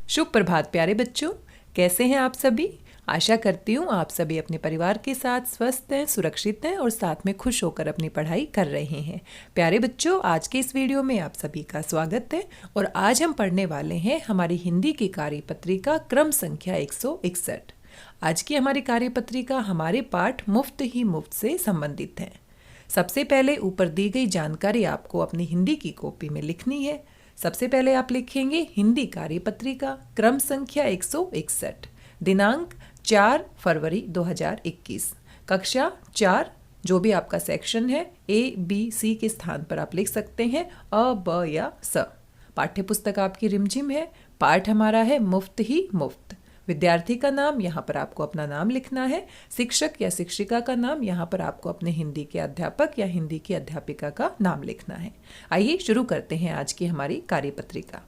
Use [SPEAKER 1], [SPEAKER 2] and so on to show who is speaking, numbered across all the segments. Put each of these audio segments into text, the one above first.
[SPEAKER 1] शुभ प्रभात प्यारे बच्चों, कैसे हैं आप सभी। आशा करती हूँ आप सभी अपने परिवार के साथ स्वस्थ हैं, सुरक्षित हैं और साथ में खुश होकर अपनी पढ़ाई कर रहे हैं। प्यारे बच्चों, आज के इस वीडियो में आप सभी का स्वागत है और आज हम पढ़ने वाले हैं हमारी हिंदी की कार्यपत्रिका क्रम संख्या 161। आज की हमारी कार्यपत्रिका हमारे पाठ मुफ्त ही मुफ्त से संबंधित है। सबसे पहले ऊपर दी गई जानकारी आपको अपनी हिंदी की कॉपी में लिखनी है। सबसे पहले आप लिखेंगे हिंदी कार्यपत्रिका क्रम संख्या 161, दिनांक 4 फरवरी 2021, कक्षा 4, जो भी आपका सेक्शन है A, B, C के स्थान पर आप लिख सकते हैं अ, ब या स। पाठ्य पुस्तक आपकी रिमझिम है। पाठ हमारा है मुफ्त ही मुफ्त। विद्यार्थी का नाम यहाँ पर आपको अपना नाम लिखना है। शिक्षक या शिक्षिका का नाम यहाँ पर आपको अपने हिंदी के अध्यापक या हिंदी की अध्यापिका का नाम लिखना है। आइए शुरू करते हैं आज की हमारी कार्यपत्रिका।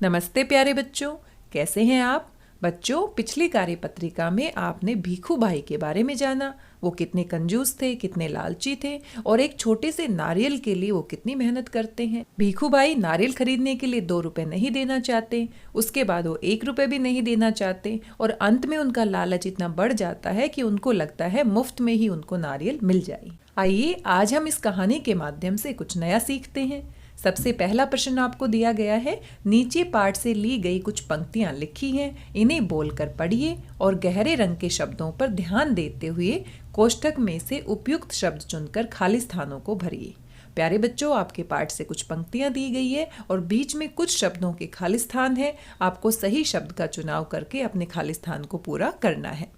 [SPEAKER 1] नमस्ते प्यारे बच्चों, कैसे हैं आप। बच्चों, पिछली कार्यपत्रिका में आपने भीखू भाई के बारे में जाना। वो कितने कंजूस थे, कितने लालची थे और एक छोटे से नारियल के लिए वो कितनी मेहनत करते हैं। भीखू भाई नारियल खरीदने के लिए 2 रुपए नहीं देना चाहते, उसके बाद वो 1 रुपए भी नहीं देना चाहते और अंत में उनका लालच इतना बढ़ जाता है कि उनको लगता है मुफ्त में ही उनको नारियल मिल जाए। आइए आज हम इस कहानी के माध्यम से कुछ नया सीखते हैं। सबसे पहला प्रश्न आपको दिया गया है। नीचे पाठ से ली गई कुछ पंक्तियां लिखी हैं, इन्हें बोलकर पढ़िए और गहरे रंग के शब्दों पर ध्यान देते हुए कोष्ठक में से उपयुक्त शब्द चुनकर खाली स्थानों को भरिए। प्यारे बच्चों, आपके पाठ से कुछ पंक्तियां दी गई है और बीच में कुछ शब्दों के खाली स्थान है। आपको सही शब्द का चुनाव करके अपने खाली स्थान को पूरा करना है।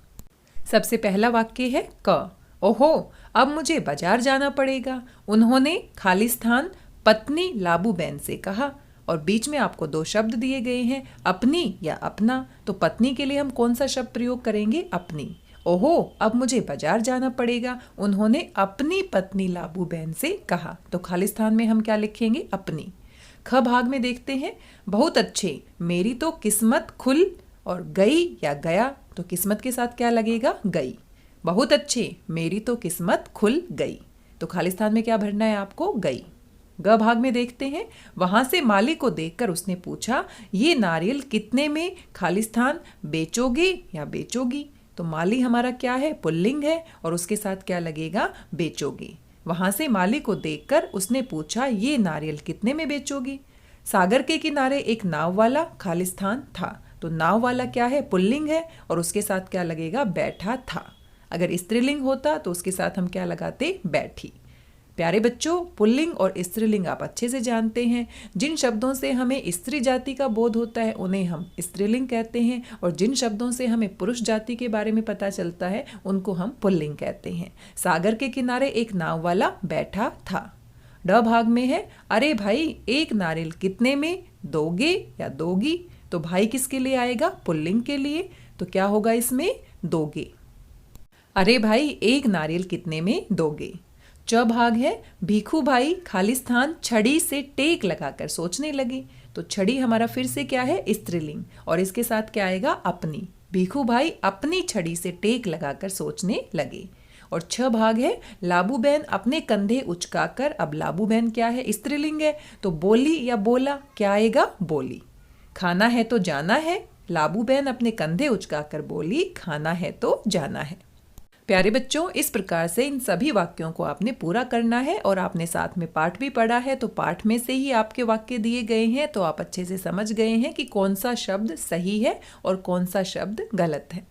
[SPEAKER 1] सबसे पहला वाक्य है क। ओहो, अब मुझे बाजार जाना पड़ेगा, उन्होंने खाली स्थान पत्नी लाबूबेन से कहा। और बीच में आपको 2 शब्द दिए गए हैं, अपनी या अपना। तो पत्नी के लिए हम कौन सा शब्द प्रयोग करेंगे? अपनी। ओहो, अब मुझे बाजार जाना पड़ेगा, उन्होंने अपनी पत्नी लाबूबेन से कहा। तो खाली स्थान में हम क्या लिखेंगे? अपनी। ख भाग में देखते हैं। बहुत अच्छे, मेरी तो किस्मत खुल और गई या गया। तो किस्मत के साथ क्या लगेगा? गई। बहुत अच्छे, मेरी तो किस्मत खुल गई। तो खाली स्थान में क्या भरना है आपको? गई। ग भाग में देखते हैं। वहां से माली को देखकर उसने पूछा, ये नारियल कितने में? खाली स्थान बेचोगे या बेचोगी? तो माली हमारा क्या है? पुल्लिंग है और उसके साथ क्या लगेगा? बेचोगे। वहां से माली को देखकर उसने पूछा, ये नारियल कितने में बेचोगी? सागर के किनारे एक नाव वाला खाली स्थान था। तो नाव वाला क्या है? पुल्लिंग है और उसके साथ क्या लगेगा? बैठा था। अगर स्त्रीलिंग होता तो उसके साथ हम क्या लगाते? बैठी। प्यारे बच्चों, पुल्लिंग और स्त्रीलिंग आप अच्छे से जानते हैं। जिन शब्दों से हमें स्त्री जाति का बोध होता है उन्हें हम स्त्रीलिंग कहते हैं और जिन शब्दों से हमें पुरुष जाति के बारे में पता चलता है उनको हम पुल्लिंग कहते हैं। सागर के किनारे एक नाव वाला बैठा था। ड भाग में है, अरे भाई, एक नारियल कितने में? दोगे या दोगी? तो भाई किसके लिए आएगा? पुल्लिंग के लिए। तो क्या होगा इसमें? दोगे। अरे भाई, एक नारियल कितने में दोगे? च भाग है। भीखू भाई खाली स्थान छड़ी से टेक लगाकर सोचने लगे। तो छड़ी हमारा फिर से क्या है? स्त्रीलिंग और इसके साथ क्या आएगा? अपनी। भीखू भाई अपनी छड़ी से टेक लगाकर सोचने लगे। और छ भाग है। लाबूबेन अपने कंधे उचकाकर, अब लाबूबेन क्या है? स्त्रीलिंग है। तो बोली या बोला क्या आएगा? बोली। खाना है तो जाना है। लाबूबेन अपने कंधे उचकाकर बोली, खाना है तो जाना है। प्यारे बच्चों, इस प्रकार से इन सभी वाक्यों को आपने पूरा करना है और आपने साथ में पाठ भी पढ़ा है। तो पाठ में से ही आपके वाक्य दिए गए हैं, तो आप अच्छे से समझ गए हैं कि कौन सा शब्द सही है और कौन सा शब्द गलत है।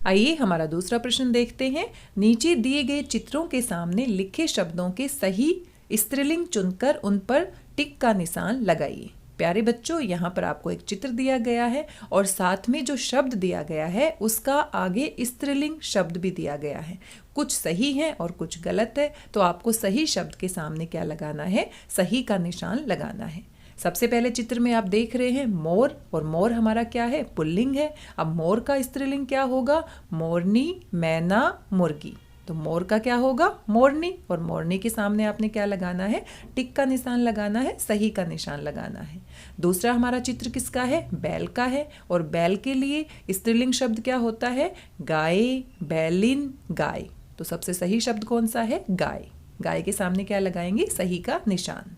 [SPEAKER 1] आइए हमारा दूसरा प्रश्न देखते हैं। नीचे दिए गए चित्रों के सामने लिखे शब्दों के सही स्त्रीलिंग चुनकर उन पर टिक का निशान लगाइए। प्यारे बच्चों, यहाँ पर आपको एक चित्र दिया गया है और साथ में जो शब्द दिया गया है उसका आगे स्त्रीलिंग शब्द भी दिया गया है। कुछ सही है और कुछ गलत है। तो आपको सही शब्द के सामने क्या लगाना है? सही का निशान लगाना है। सबसे पहले चित्र में आप देख रहे हैं मोर, और मोर हमारा क्या है? पुल्लिंग है। अब मोर का स्त्रीलिंग क्या होगा? मोरनी, मैना, मुर्गी। तो मोर का क्या होगा? मोरनी। और मोरनी के सामने आपने क्या लगाना है? टिक का निशान लगाना है, सही का निशान लगाना है। दूसरा हमारा चित्र किसका है? बैल का है। और बैल के लिए स्त्रीलिंग शब्द क्या होता है? गाय, बैलिन, गाय। तो सबसे सही शब्द कौन सा है? गाय। गाय के सामने क्या लगाएंगे? सही का निशान।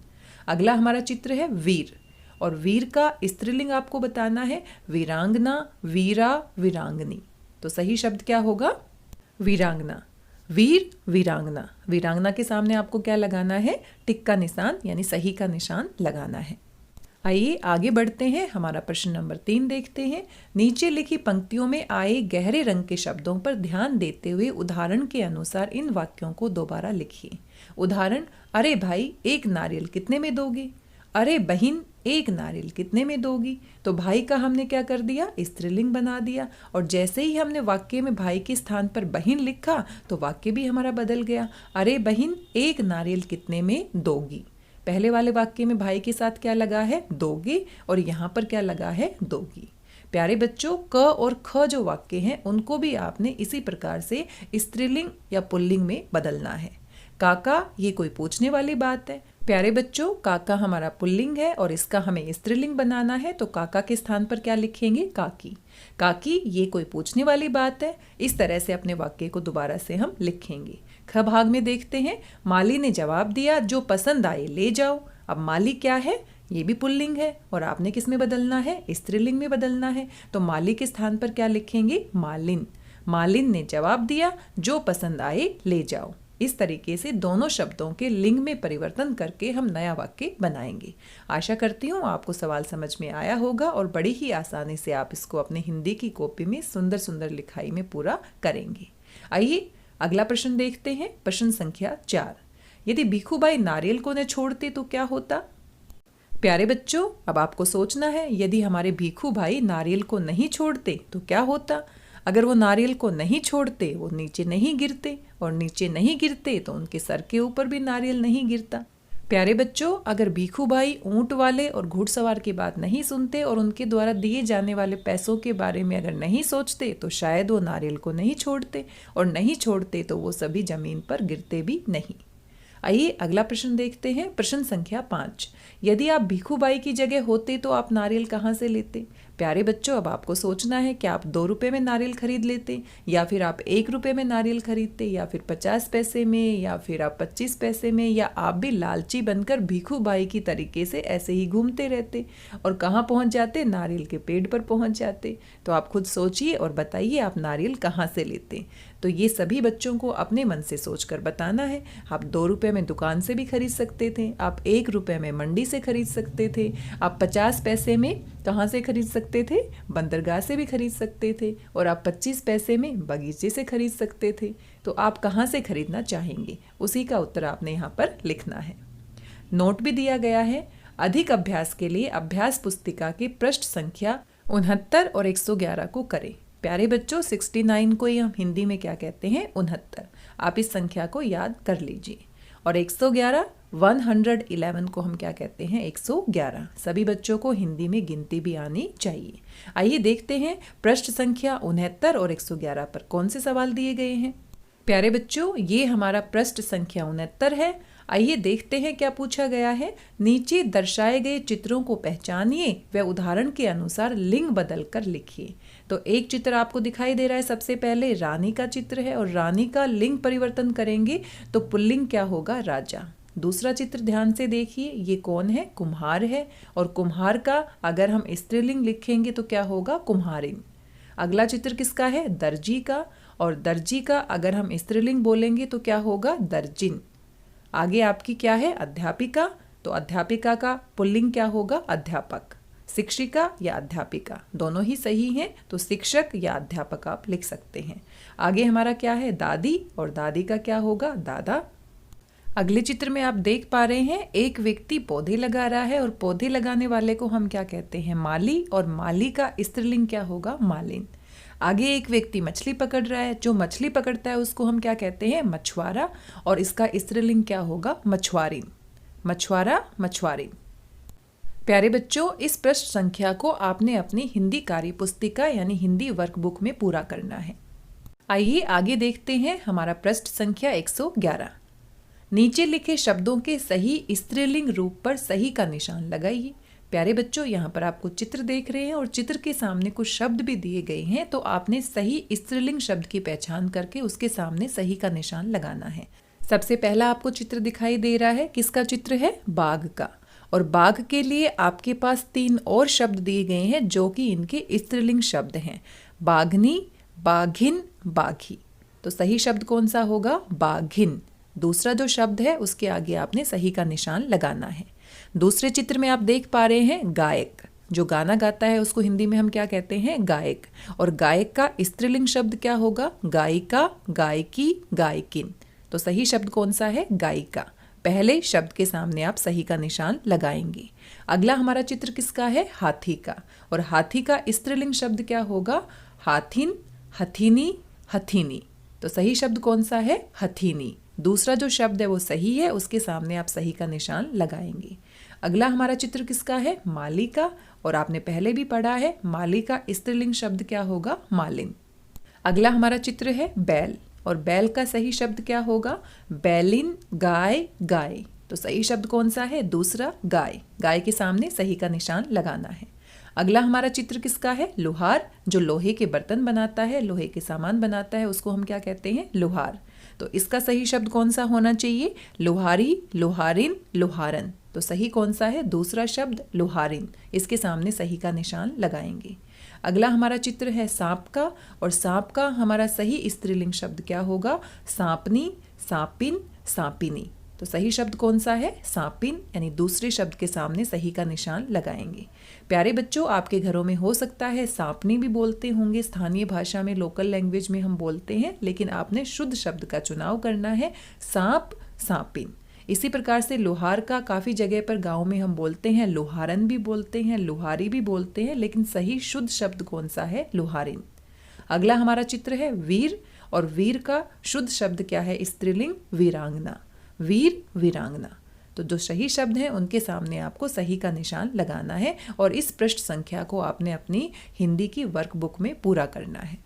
[SPEAKER 1] अगला हमारा चित्र है वीर, और वीर का स्त्रीलिंग आपको बताना है वीरांगना, वीरा, वीरांगनी। तो सही शब्द क्या होगा? वीरांगना। वीर, वीरांगना। वीरांगना के सामने आपको क्या लगाना है? टिक का निशान यानी सही का निशान लगाना है। आइए आगे बढ़ते हैं, हमारा प्रश्न नंबर 3 देखते हैं। नीचे लिखी पंक्तियों में आए गहरे रंग के शब्दों पर ध्यान देते हुए उदाहरण के अनुसार इन वाक्यों को दोबारा लिखिए। उदाहरण, अरे भाई एक नारियल कितने में दोगे? अरे बहन एक नारियल कितने में दोगी? तो भाई का हमने क्या कर दिया? स्त्रीलिंग बना दिया, और जैसे ही हमने वाक्य में भाई के स्थान पर बहन लिखा तो वाक्य भी हमारा बदल गया। अरे बहन एक नारियल कितने में दोगी? पहले वाले वाक्य में भाई के साथ क्या लगा है? दोगे, और यहाँ पर क्या लगा है? दोगी। प्यारे बच्चों, क और ख जो वाक्य हैं उनको भी आपने इसी प्रकार से स्त्रीलिंग या पुल्लिंग में बदलना है। काका, ये कोई पूछने वाली बात है। प्यारे बच्चों, काका हमारा पुल्लिंग है और इसका हमें स्त्रीलिंग बनाना है, तो काका के स्थान पर क्या लिखेंगे? काकी। काकी, ये कोई पूछने वाली बात है। इस तरह से अपने वाक्य को दोबारा से हम लिखेंगे। ख भाग में देखते हैं, माली ने जवाब दिया जो पसंद आए ले जाओ। अब माली क्या है? ये भी पुल्लिंग है, और आपने किस में बदलना है? स्त्रीलिंग में बदलना है। तो माली के स्थान पर क्या लिखेंगे? मालिन। मालिन ने जवाब दिया जो पसंद आए ले जाओ। इस तरीके से दोनों शब्दों के लिंग में परिवर्तन करके हम नया वाक्य बनाएंगे। आशा करती हूँ आपको सवाल समझ में आया होगा और बड़ी ही आसानी से आप इसको अपने हिंदी की कॉपी में सुंदर सुंदर लिखाई में पूरा करेंगे। आइए अगला प्रश्न देखते हैं, प्रश्न संख्या 4। यदि भीखूबाई नारियल को न छोड़ते तो क्या होता? प्यारे बच्चों, अब आपको सोचना है, यदि हमारे भीखू भाई नारियल को नहीं छोड़ते तो क्या होता? अगर वो नारियल को नहीं छोड़ते, वो नीचे नहीं गिरते, और नीचे नहीं गिरते तो उनके सर के ऊपर भी नारियल नहीं गिरता। प्यारे बच्चों, अगर भीखू भाई ऊंट वाले और घुड़सवार की बात नहीं सुनते और उनके द्वारा दिए जाने वाले पैसों के बारे में अगर नहीं सोचते तो शायद वो नारियल को नहीं छोड़ते, और नहीं छोड़ते तो वो सभी जमीन पर गिरते भी नहीं। आइए अगला प्रश्न देखते हैं, प्रश्न संख्या 5। यदि आप भीखूबाई की जगह होते तो आप नारियल कहाँ से लेते? प्यारे बच्चों, अब आपको सोचना है कि आप 2 रुपये में नारियल खरीद लेते, या फिर आप 1 रुपये में नारियल खरीदते, या फिर 50 पैसे में, या फिर आप 25 पैसे में, या आप भी लालची बनकर भीखूबाई की तरीके से ऐसे ही घूमते रहते और कहाँ पहुँच जाते? नारियल के पेड़ पर पहुँच जाते। तो आप खुद सोचिए और बताइए आप नारियल कहाँ से लेते। तो ये सभी बच्चों को अपने मन से सोचकर बताना है। आप 2 रुपये में दुकान से भी खरीद सकते थे, आप 1 रुपये में मंडी से खरीद सकते थे, आप 50 पैसे में कहाँ से खरीद सकते थे? बंदरगाह से भी खरीद सकते थे, और आप 25 पैसे में बगीचे से खरीद सकते थे। तो आप कहाँ से खरीदना चाहेंगे? उसी का उत्तर आपने यहाँ पर लिखना है। नोट भी दिया गया है। अधिक अभ्यास के लिए अभ्यास पुस्तिका की पृष्ठ संख्या 69 और 111 को करें। प्यारे बच्चों, 69 को ही हम हिंदी में क्या कहते हैं? 69। आप इस संख्या को याद कर लीजिए। और 111 111 को हम क्या कहते हैं? 111। सभी बच्चों को हिंदी में गिनती भी आनी चाहिए। आइए देखते हैं पृष्ठ संख्या 69 और 111 पर कौन से सवाल दिए गए हैं। प्यारे बच्चों, ये हमारा पृष्ठ संख्या 69 है। आइए देखते हैं क्या पूछा गया है। नीचे दर्शाए गए चित्रों को पहचानिए व उदाहरण के अनुसार लिंग बदल कर लिखिए। तो एक चित्र आपको दिखाई दे रहा है, सबसे पहले रानी का चित्र है, और रानी का लिंग परिवर्तन करेंगे तो पुल्लिंग क्या होगा? राजा। दूसरा चित्र ध्यान से देखिए, ये कौन है? कुम्हार है, और कुम्हार का अगर हम स्त्रीलिंग लिखेंगे तो क्या होगा? कुम्हारिन। अगला चित्र किसका है? दर्जी का, और दर्जी का अगर हम स्त्रीलिंग बोलेंगे तो क्या होगा? दर्जिन। आगे आपकी क्या है? अध्यापिका, तो अध्यापिका का पुल्लिंग क्या होगा? अध्यापक। शिक्षिका या अध्यापिका, दोनों ही सही हैं, तो शिक्षक या अध्यापक आप लिख सकते हैं। आगे हमारा क्या है? दादी, और दादी का क्या होगा? दादा। अगले चित्र में आप देख पा रहे हैं एक व्यक्ति पौधे लगा रहा है, और पौधे लगाने वाले को हम क्या कहते हैं? माली, और माली का स्त्रीलिंग क्या होगा? मालिन। आगे एक व्यक्ति मछली पकड़ रहा है, जो मछली पकड़ता है उसको हम क्या कहते हैं? मछुआरा, और इसका स्त्रीलिंग क्या होगा? मछुआरिन। मछुआरा, मछुआरिन। प्यारे बच्चों, इस पृष्ठ संख्या को आपने अपनी हिंदी कार्य पुस्तिका यानी हिंदी वर्कबुक में पूरा करना है। आइए आगे देखते हैं हमारा पृष्ठ संख्या 111। नीचे लिखे शब्दों के सही स्त्रीलिंग रूप पर सही का निशान लगाइए। प्यारे बच्चों, यहाँ पर आपको चित्र देख रहे हैं और चित्र के सामने कुछ शब्द भी दिए गए हैं, तो आपने सही स्त्रीलिंग शब्द की पहचान करके उसके सामने सही का निशान लगाना है। सबसे पहला आपको चित्र दिखाई दे रहा है, किसका चित्र है? बाघ का। और बाघ के लिए आपके पास 3 और शब्द दिए गए हैं जो कि इनके स्त्रीलिंग शब्द हैं, बाघनी, बाघिन, बाघी। तो सही शब्द कौन सा होगा? बाघिन। दूसरा जो शब्द है उसके आगे आपने सही का निशान लगाना है। दूसरे चित्र में आप देख पा रहे हैं गायक, जो गाना गाता है उसको हिंदी में हम क्या कहते हैं? गायक। और गायक का स्त्रीलिंग शब्द क्या होगा? गायिका, गायकी, गायकिन। तो सही शब्द कौन सा है? गायिका। पहले शब्द के सामने आप सही का निशान लगाएंगे। अगला हमारा चित्र किसका है? हाथी का। और हाथी का स्त्रीलिंग शब्द क्या होगा? हाथिन, हथिनी, हथिनी। तो सही शब्द कौन सा है? हथिनी। दूसरा जो शब्द है वो सही है, उसके सामने आप सही का निशान लगाएंगे। अगला हमारा चित्र किसका है? माली का। और आपने पहले भी पढ़ा है माली का स्त्रीलिंग शब्द क्या होगा? मालिन। अगला हमारा चित्र है बैल। और बैल का सही शब्द क्या होगा? बैलिन, गाय, गाय। तो सही शब्द कौन सा है? दूसरा, गाय। गाय के सामने सही का निशान लगाना है। अगला हमारा चित्र किसका है? लोहार। जो लोहे के बर्तन बनाता है, लोहे के सामान बनाता है, उसको हम क्या कहते हैं? लोहार। तो इसका सही शब्द कौन सा होना चाहिए? लोहारी, लोहारिन, लोहारन। तो सही कौन सा है? दूसरा शब्द, लोहारिन। इसके सामने सही का निशान लगाएंगे। अगला हमारा चित्र है सांप का। और सांप का हमारा सही स्त्रीलिंग शब्द क्या होगा? सांपनी, सांपिन, सांपिनी। तो सही शब्द कौन सा है? सांपिन। यानी दूसरे शब्द के सामने सही का निशान लगाएंगे। प्यारे बच्चों, आपके घरों में हो सकता है सांपनी भी बोलते होंगे, स्थानीय भाषा में, लोकल लैंग्वेज में हम बोलते हैं, लेकिन आपने शुद्ध शब्द का चुनाव करना है, सांप, सांपिन। इसी प्रकार से लोहार का काफ़ी जगह पर गांव में हम बोलते हैं, लोहारन भी बोलते हैं, लोहारी भी बोलते हैं, लेकिन सही शुद्ध शब्द कौन सा है? लोहारिन। अगला हमारा चित्र है वीर। और वीर का शुद्ध शब्द क्या है? स्त्रीलिंग, वीरांगना। वीर, वीरांगना। तो जो सही शब्द हैं उनके सामने आपको सही का निशान लगाना है और इस पृष्ठ संख्या को आपने अपनी हिंदी की वर्कबुक में पूरा करना है।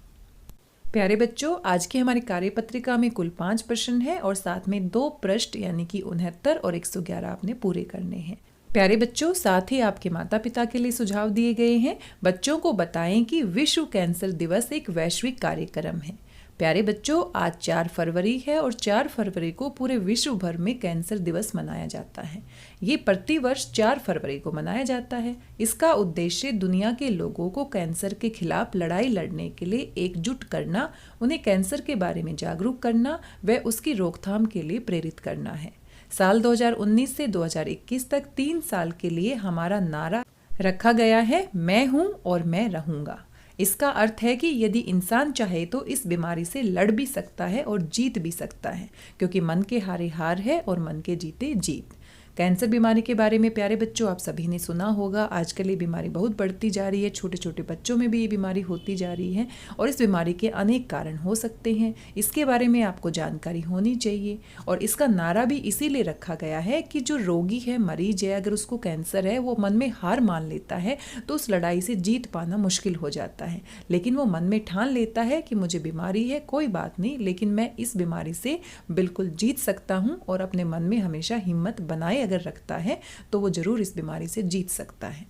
[SPEAKER 1] प्यारे बच्चों, आज की हमारी कार्यपत्रिका में कुल 5 प्रश्न हैं और साथ में 2 पृष्ठ यानी कि 69 और 111 आपने पूरे करने हैं। प्यारे बच्चों, साथ ही आपके माता पिता के लिए सुझाव दिए गए हैं। बच्चों को बताएं कि विश्व कैंसर दिवस एक वैश्विक कार्यक्रम है। प्यारे बच्चों, आज 4 फरवरी है और 4 फरवरी को पूरे विश्व भर में कैंसर दिवस मनाया जाता है। ये प्रतिवर्ष 4 फरवरी को मनाया जाता है। इसका उद्देश्य दुनिया के लोगों को कैंसर के खिलाफ लड़ाई लड़ने के लिए एकजुट करना, उन्हें कैंसर के बारे में जागरूक करना व उसकी रोकथाम के लिए प्रेरित करना है। साल 2019 से 2021 तक 3 साल के लिए हमारा नारा रखा गया है, मैं हूँ और मैं रहूँगा। इसका अर्थ है कि यदि इंसान चाहे तो इस बीमारी से लड़ भी सकता है और जीत भी सकता है, क्योंकि मन के हारे हार है और मन के जीते जीत। कैंसर बीमारी के बारे में प्यारे बच्चों आप सभी ने सुना होगा। आजकल ये बीमारी बहुत बढ़ती जा रही है, छोटे छोटे बच्चों में भी ये बीमारी होती जा रही है और इस बीमारी के अनेक कारण हो सकते हैं। इसके बारे में आपको जानकारी होनी चाहिए और इसका नारा भी इसीलिए रखा गया है कि जो रोगी है, मरीज है, अगर उसको कैंसर है, वो मन में हार मान लेता है तो उस लड़ाई से जीत पाना मुश्किल हो जाता है। लेकिन वो मन में ठान लेता है कि मुझे बीमारी है, कोई बात नहीं, लेकिन मैं इस बीमारी से बिल्कुल जीत सकता हूँ और अपने मन में हमेशा हिम्मत बनाए अगर रखता है तो वो जरूर इस बीमारी से जीत सकता है।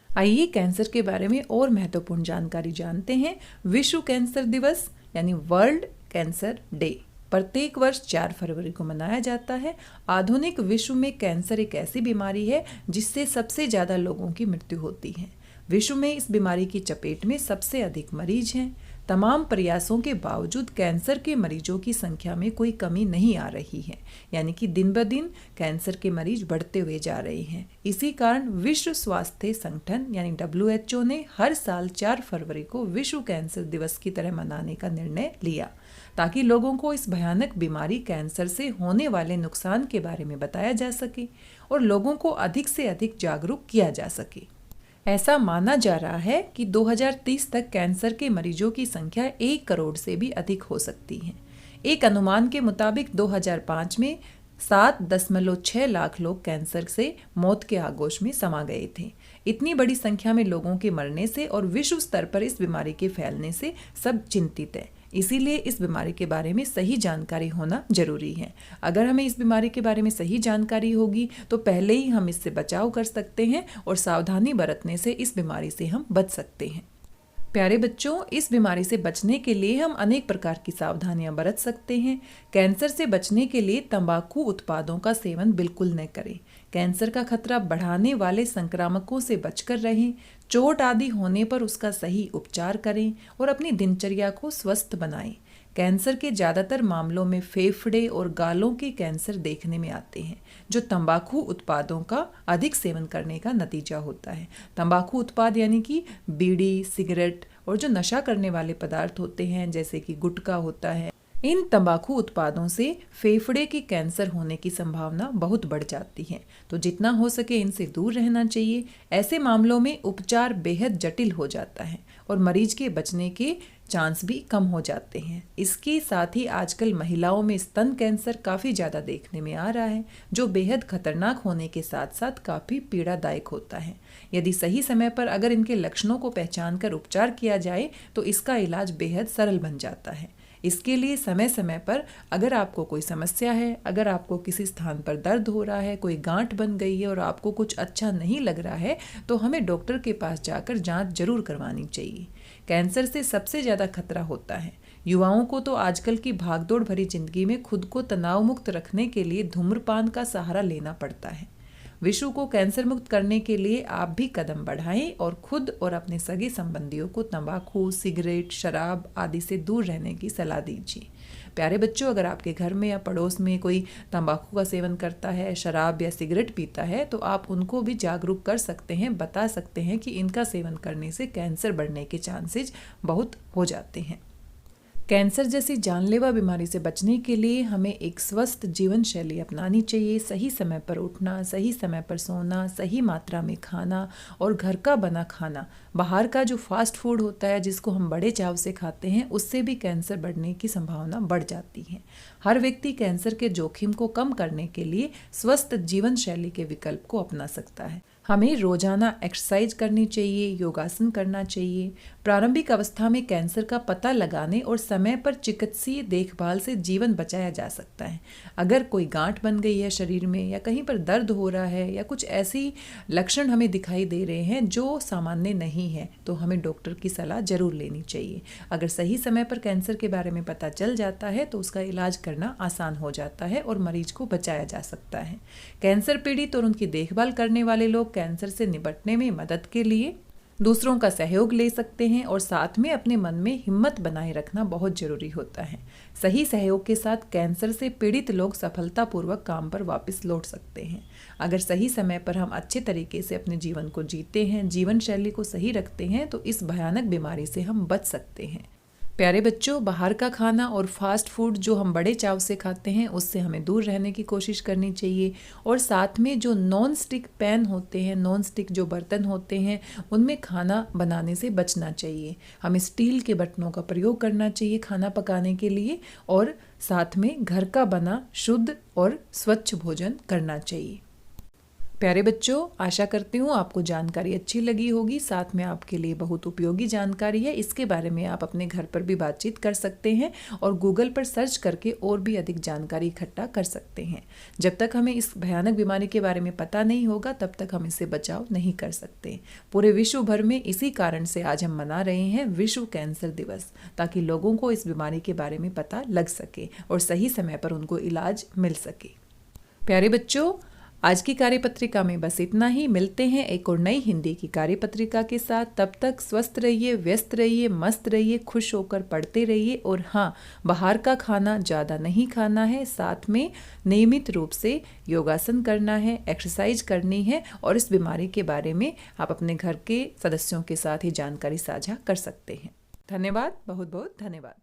[SPEAKER 1] आइए कैंसर के बारे में और महत्वपूर्ण जानकारी जानते हैं। विश्व कैंसर दिवस यानी वर्ल्ड कैंसर डे प्रत्येक वर्ष 4 फरवरी को मनाया जाता है। आधुनिक विश्व में कैंसर एक ऐसी बीमारी है जिससे सबसे ज़्यादा लोगों की मृत्यु होती है। विश्व में इस बीमारी की चपेट में सबसे अधिक मरीज हैं। तमाम प्रयासों के बावजूद कैंसर के मरीजों की संख्या में कोई कमी नहीं आ रही है, यानी कि दिन ब दिन कैंसर के मरीज बढ़ते हुए जा रहे हैं। इसी कारण विश्व स्वास्थ्य संगठन यानी WHO ने हर साल 4 फरवरी को विश्व कैंसर दिवस की तरह मनाने का निर्णय लिया, ताकि लोगों को इस भयानक बीमारी कैंसर से होने वाले नुकसान के बारे में बताया जा सके और लोगों को अधिक से अधिक जागरूक किया जा सके। ऐसा माना जा रहा है कि 2030 तक कैंसर के मरीजों की संख्या 1 करोड़ से भी अधिक हो सकती है। एक अनुमान के मुताबिक 2005 में 7.6 लाख लोग कैंसर से मौत के आगोश में समा गए थे। इतनी बड़ी संख्या में लोगों के मरने से और विश्व स्तर पर इस बीमारी के फैलने से सब चिंतित हैं। इसीलिए इस बीमारी के बारे में सही जानकारी होना जरूरी है। अगर हमें इस बीमारी के बारे में सही जानकारी होगी तो पहले ही हम इससे बचाव कर सकते हैं और सावधानी बरतने से इस बीमारी से हम बच सकते हैं। प्यारे बच्चों, इस बीमारी से बचने के लिए हम अनेक प्रकार की सावधानियां बरत सकते हैं। कैंसर से बचने के लिए तंबाकू उत्पादों का सेवन बिल्कुल न करें। कैंसर का खतरा बढ़ाने वाले संक्रामकों से बचकर रहें, चोट आदि होने पर उसका सही उपचार करें और अपनी दिनचर्या को स्वस्थ बनाएं। कैंसर के ज़्यादातर मामलों में फेफड़े और गालों के कैंसर देखने में आते हैं, जो तंबाकू उत्पादों का अधिक सेवन करने का नतीजा होता है। तंबाकू उत्पाद यानी कि बीड़ी, सिगरेट और जो नशा करने वाले पदार्थ होते हैं जैसे कि गुटखा होता है, इन तंबाकू उत्पादों से फेफड़े के कैंसर होने की संभावना बहुत बढ़ जाती है। तो जितना हो सके इनसे दूर रहना चाहिए। ऐसे मामलों में उपचार बेहद जटिल हो जाता है और मरीज के बचने के चांस भी कम हो जाते हैं। इसके साथ ही आजकल महिलाओं में स्तन कैंसर काफ़ी ज़्यादा देखने में आ रहा है, जो बेहद खतरनाक होने के साथ साथ काफ़ी पीड़ादायक होता है। यदि सही समय पर अगर इनके लक्षणों को पहचान कर उपचार किया जाए तो इसका इलाज बेहद सरल बन जाता है। इसके लिए समय समय पर अगर आपको कोई समस्या है, अगर आपको किसी स्थान पर दर्द हो रहा है, कोई गांठ बन गई है और आपको कुछ अच्छा नहीं लग रहा है, तो हमें डॉक्टर के पास जाकर जांच जरूर करवानी चाहिए। कैंसर से सबसे ज़्यादा खतरा होता है युवाओं को। तो आजकल की भागदौड़ भरी जिंदगी में खुद को तनाव मुक्त रखने के लिए धूम्रपान का सहारा लेना पड़ता है। विश्व को कैंसर मुक्त करने के लिए आप भी कदम बढ़ाएं और खुद और अपने सगे संबंधियों को तंबाकू, सिगरेट, शराब आदि से दूर रहने की सलाह दीजिए। प्यारे बच्चों, अगर आपके घर में या पड़ोस में कोई तंबाकू का सेवन करता है, शराब या सिगरेट पीता है, तो आप उनको भी जागरूक कर सकते हैं, बता सकते हैं कि इनका सेवन करने से कैंसर बढ़ने के चांसेस बहुत हो जाते हैं। कैंसर जैसी जानलेवा बीमारी से बचने के लिए हमें एक स्वस्थ जीवन शैली अपनानी चाहिए। सही समय पर उठना, सही समय पर सोना, सही मात्रा में खाना और घर का बना खाना। बाहर का जो फास्ट फूड होता है जिसको हम बड़े चाव से खाते हैं, उससे भी कैंसर बढ़ने की संभावना बढ़ जाती है। हर व्यक्ति कैंसर के जोखिम को कम करने के लिए स्वस्थ जीवन शैली के विकल्प को अपना सकता है। हमें रोजाना एक्सरसाइज करनी चाहिए, योगासन करना चाहिए। प्रारंभिक अवस्था में कैंसर का पता लगाने और समय पर चिकित्सीय देखभाल से जीवन बचाया जा सकता है। अगर कोई गांठ बन गई है शरीर में या कहीं पर दर्द हो रहा है या कुछ ऐसी लक्षण हमें दिखाई दे रहे हैं जो सामान्य नहीं है, तो हमें डॉक्टर की सलाह जरूर लेनी चाहिए। अगर सही समय पर कैंसर के बारे में पता चल जाता है तो उसका इलाज करना आसान हो जाता है और मरीज को बचाया जा सकता है। कैंसर पीड़ित और उनकी देखभाल करने वाले लोग कैंसर से निपटने में मदद के लिए दूसरों का सहयोग ले सकते हैं और साथ में अपने मन में हिम्मत बनाए रखना बहुत जरूरी होता है। सही सहयोग के साथ कैंसर से पीड़ित लोग सफलतापूर्वक काम पर वापस लौट सकते हैं। अगर सही समय पर हम अच्छे तरीके से अपने जीवन को जीते हैं, जीवन शैली को सही रखते हैं, तो इस भयानक बीमारी से हम बच सकते हैं। प्यारे बच्चों, बाहर का खाना और फास्ट फूड जो हम बड़े चाव से खाते हैं उससे हमें दूर रहने की कोशिश करनी चाहिए। और साथ में जो नॉन स्टिक पैन होते हैं, नॉन स्टिक जो बर्तन होते हैं, उनमें खाना बनाने से बचना चाहिए। हमें स्टील के बर्तनों का प्रयोग करना चाहिए खाना पकाने के लिए और साथ में घर का बना शुद्ध और स्वच्छ भोजन करना चाहिए। प्यारे बच्चों, आशा करती हूँ आपको जानकारी अच्छी लगी होगी। साथ में आपके लिए बहुत उपयोगी जानकारी है। इसके बारे में आप अपने घर पर भी बातचीत कर सकते हैं और गूगल पर सर्च करके और भी अधिक जानकारी इकट्ठा कर सकते हैं। जब तक हमें इस भयानक बीमारी के बारे में पता नहीं होगा तब तक हम इससे बचाव नहीं कर सकते। पूरे विश्व भर में इसी कारण से आज हम मना रहे हैं विश्व कैंसर दिवस, ताकि लोगों को इस बीमारी के बारे में पता लग सके और सही समय पर उनको इलाज मिल सके। प्यारे बच्चों, आज की कार्यपत्रिका में बस इतना ही। मिलते हैं एक और नई हिंदी की कार्यपत्रिका के साथ। तब तक स्वस्थ रहिए, व्यस्त रहिए, मस्त रहिए, खुश होकर पढ़ते रहिए। और हाँ, बाहर का खाना ज़्यादा नहीं खाना है। साथ में नियमित रूप से योगासन करना है, एक्सरसाइज करनी है और इस बीमारी के बारे में आप अपने घर के सदस्यों के साथ ही जानकारी साझा कर सकते हैं। धन्यवाद, बहुत बहुत धन्यवाद।